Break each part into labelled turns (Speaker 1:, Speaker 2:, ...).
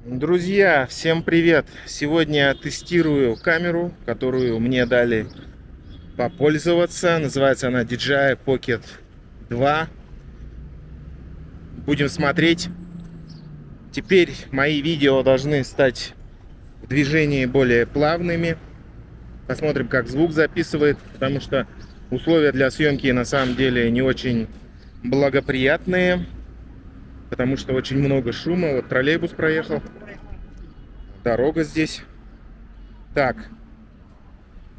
Speaker 1: Друзья, всем привет! Сегодня я тестирую камеру, которую мне дали попользоваться. Называется она DJI Pocket 2. Будем смотреть. Теперь мои видео должны стать в движении более плавными. Посмотрим, как звук записывает, потому что условия для съемки на самом деле не очень благоприятные, потому что очень много шума. Вот троллейбус проехал, дорога здесь. Так,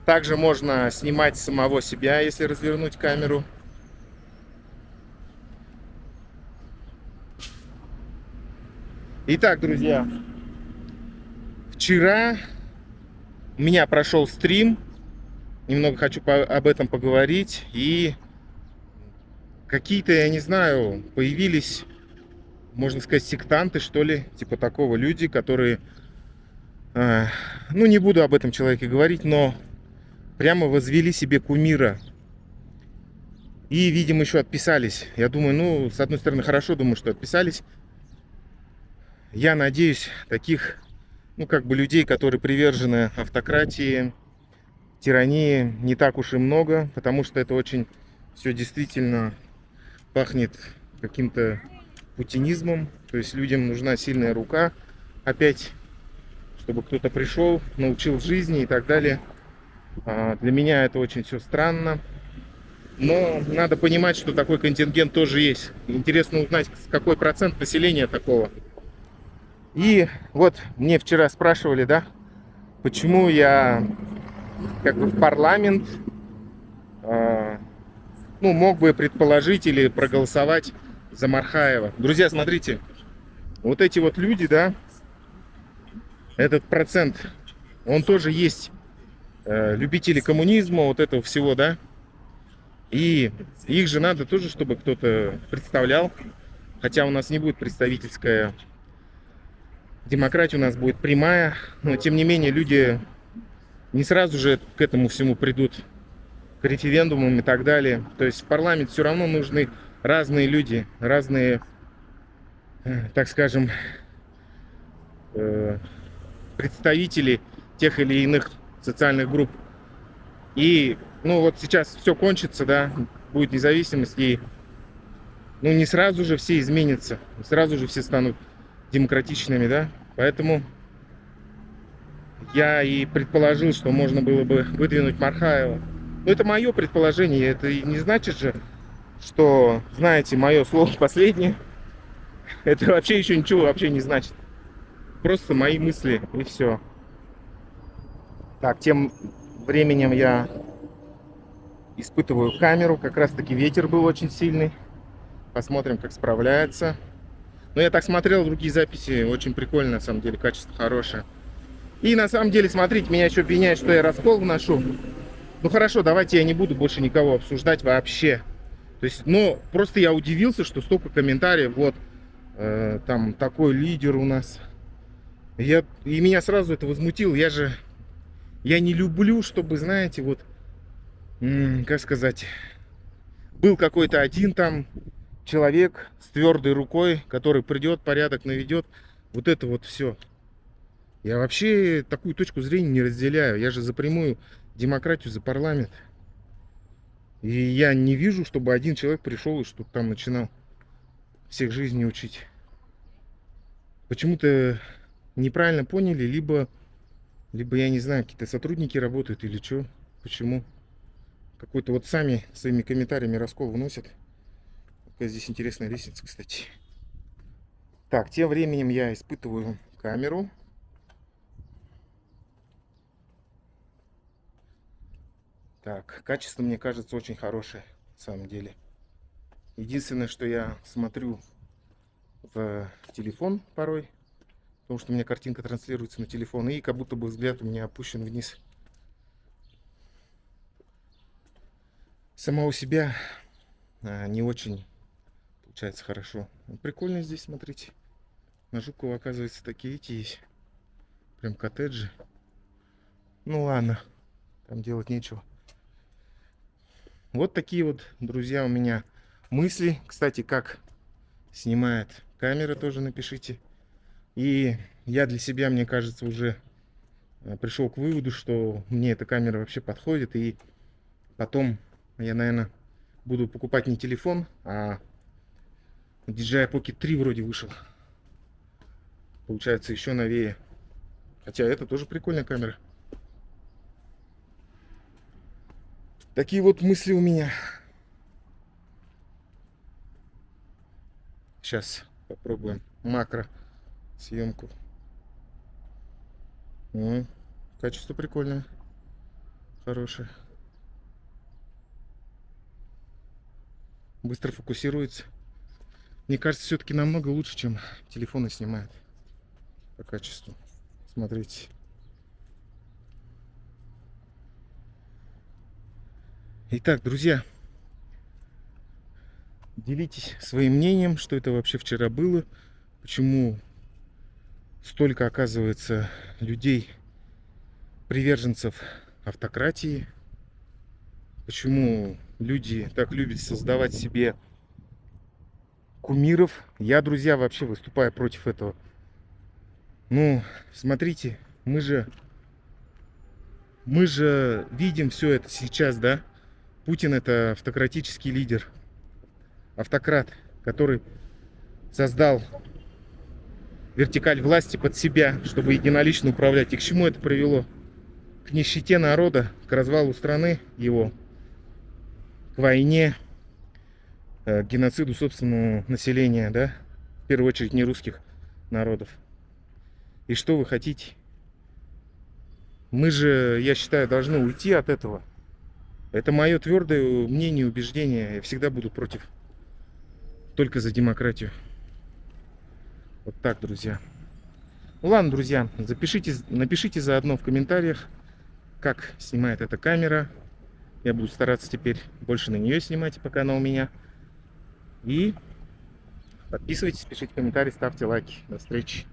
Speaker 1: также можно снимать самого себя, если развернуть камеру. Итак, друзья, вчера у меня прошел стрим. Немного хочу об этом поговорить. И какие-то, я не знаю, появились, можно сказать, сектанты, что ли, типа такого, люди, которые, ну, не буду об этом человеке говорить, но прямо возвели себе кумира. И, видимо, еще отписались. Я думаю, ну, с одной стороны, хорошо, думаю, что отписались. Я надеюсь, таких, ну, как бы людей, которые привержены автократии, тирании, не так уж и много, потому что это очень все действительно пахнет каким-то путинизмом. То есть людям нужна сильная рука опять, чтобы кто-то пришел, научил жизни и так далее. Для меня это очень все странно. Но надо понимать, что такой контингент тоже есть. Интересно узнать, какой процент населения такого. И вот мне вчера спрашивали, да, почему я как бы в парламент, ну, мог бы предположить или проголосовать за Мархаева. Друзья, смотрите, вот эти вот люди, да, этот процент, он тоже есть, любители коммунизма, вот этого всего, да, и их же надо тоже, чтобы кто-то представлял, хотя у нас не будет представительская демократия, у нас будет прямая, но тем не менее люди не сразу же к этому всему придут, к референдумам и так далее. То есть в парламент все равно нужны разные люди, разные, так скажем, представители тех или иных социальных групп. И, ну, вот сейчас все кончится, да, будет независимость, и, ну, не сразу же все изменятся, не сразу же все станут демократичными, да, поэтому я и предположил, что можно было бы выдвинуть Мархаева. Но это мое предположение, это и не значит же, что, знаете, мое слово последнее. Это вообще еще ничего вообще не значит. Просто мои мысли и все. Так, тем временем я испытываю камеру. Как раз таки ветер был очень сильный. Посмотрим, как справляется. Но я так смотрел другие записи. Очень прикольно, на самом деле, качество хорошее. И на самом деле, смотрите, меня еще обвиняют, что я раскол вношу. Ну хорошо, давайте я не буду больше никого обсуждать вообще. То есть, ну, просто я удивился, что столько комментариев. Вот, там такой лидер у нас. И меня сразу это возмутило. Я не люблю, чтобы, знаете, вот, как сказать, был какой-то один там человек с твердой рукой, который придет, порядок наведет. Вот это вот все. Я вообще такую точку зрения не разделяю. Я же за прямую демократию, за парламент. И я не вижу, чтобы один человек пришел и что-то там начинал всех жизни учить. Почему-то неправильно поняли, либо я не знаю, какие-то сотрудники работают или что. Почему? Какой-то вот сами своими комментариями раскол вносят. Какая здесь интересная лестница, кстати. Так, тем временем я испытываю камеру. Так, качество, мне кажется, очень хорошее, на самом деле. Единственное, что я смотрю в телефон порой, потому что у меня картинка транслируется на телефон, и как будто бы взгляд у меня опущен вниз. Самого себя не очень получается хорошо. Прикольно здесь, смотрите. На Жукова, оказывается, такие эти есть. Прям коттеджи. Ну ладно, там делать нечего. Вот такие вот, друзья, у меня мысли. Кстати, как снимает камера, тоже напишите. И я для себя, мне кажется, уже пришел к выводу, что мне эта камера вообще подходит. И потом я, наверное, буду покупать не телефон, а DJI Pocket 3 вроде вышел. Получается, еще новее. Хотя это тоже прикольная камера. Такие вот мысли у меня. Сейчас попробуем макро съемку. Качество прикольное. Хорошее. Быстро фокусируется. Мне кажется, все-таки намного лучше, чем телефоны снимают по качеству. Смотрите. Итак, друзья, делитесь своим мнением, что это вообще вчера было, почему столько, оказывается, людей, приверженцев автократии, почему люди так любят создавать себе кумиров. Я, друзья, вообще выступаю против этого. Ну, смотрите, мы же видим все это сейчас, да? Путин — это автократический лидер, автократ, который создал вертикаль власти под себя, чтобы единолично управлять. И к чему это привело? К нищете народа, к развалу страны его, к войне, к геноциду собственного населения, да? В первую очередь не русских народов. И что вы хотите? Мы же, я считаю, должны уйти от этого. Это мое твердое мнение, убеждение. Я всегда буду против. Только за демократию. Вот так, друзья. Ну ладно, друзья, напишите заодно в комментариях, как снимает эта камера. Я буду стараться теперь больше на нее снимать, пока она у меня. И подписывайтесь, пишите комментарии, ставьте лайки. До встречи.